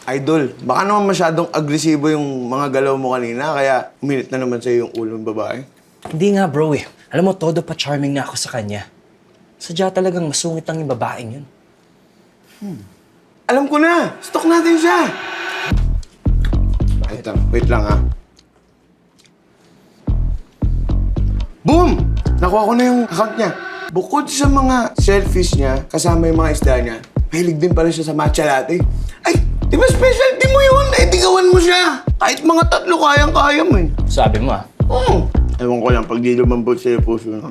Idol, baka naman masyadong agresibo yung mga galaw mo kanina, kaya uminit na naman sa'yo yung ulong babae. Hindi nga bro eh. Alam mo, todo pa charming na ako sa kanya. Sadya talagang masungit lang yung babaeng yun. Alam ko na! Stalk natin siya! Wait lang ha. Boom! Nakuha ko na yung account niya. Bukod sa mga selfies niya, kasama yung mga isda niya, mahilig din pala siya sa matcha latte. Ay, di ba specialty mo yun? Eh, digawan mo siya. Kahit mga 3, kayang-kaya mo eh. Sabi mo ah. Oo. Ewan ko lang, pag di lumambot sa'yo puso na.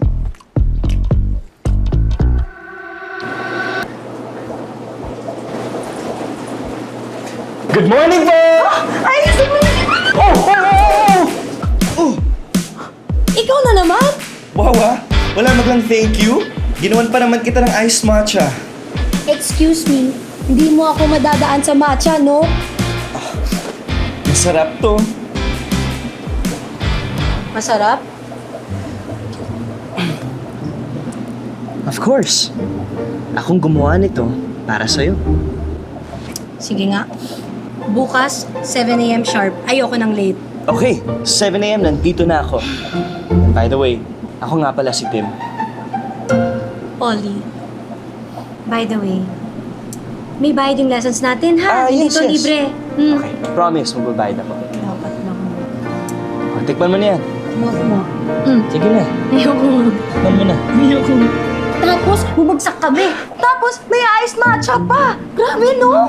Good morning po! Ay, ikaw na naman? Wow ah! Wala maglang thank you. Ginawan pa naman kita ng iced matcha. Excuse me, hindi mo ako madadaan sa matcha, no? Masarap to. Masarap? Of course. Akong gumawa nito para sa'yo. Sige nga. Bukas, 7 a.m. sharp. Ayoko ng late. Okay, 7 a.m. nandito na ako. And by the way, ako nga pala si Tim. Ollie, by the way, may bayad yung lessons natin, ha? Hindi yes, to yes. libre. Okay, promise, magbabayad ako. Dapat lang. O, tikman mo na yan. Ayoko mo. Sige na, Ayoko mo. tikman mo na. Ayoko mo. Tapos, bumagsak kami. Tapos, may iced matcha pa. Grabe, no?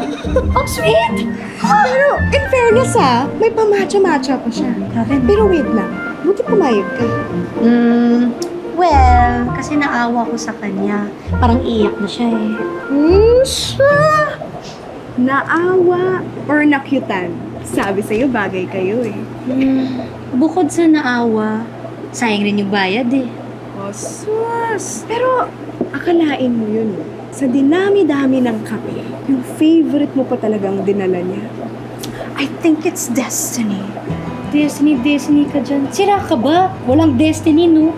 Ang sweet. Pero, in fairness may pa-matcha-matcha pa siya. Grabe. Pero wait lang, buti pumayag ka. Well, kasi naawa ko sa kanya. Parang iyak na siya eh. Siya! Naawa or nakyutan. Sabi sa'yo, bagay kayo eh. Bukod sa naawa, sayang rin yung bayad eh. Oh, sus! Pero, akalain mo yun. Sa dinami-dami ng kape, yung favorite mo pa talagang dinala niya. I think it's destiny. Destiny ka dyan. Sira ka ba? Walang destiny, no?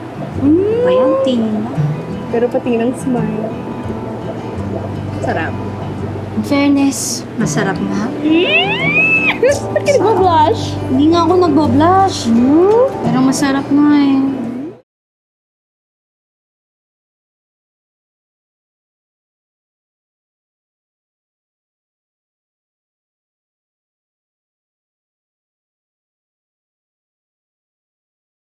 Bayang tingin mo. Pero pati ng smile. Sarap. In fairness, masarap nga. Ba't ka nag-blush? Hindi nga ako nagbo-blush. Pero masarap nga eh.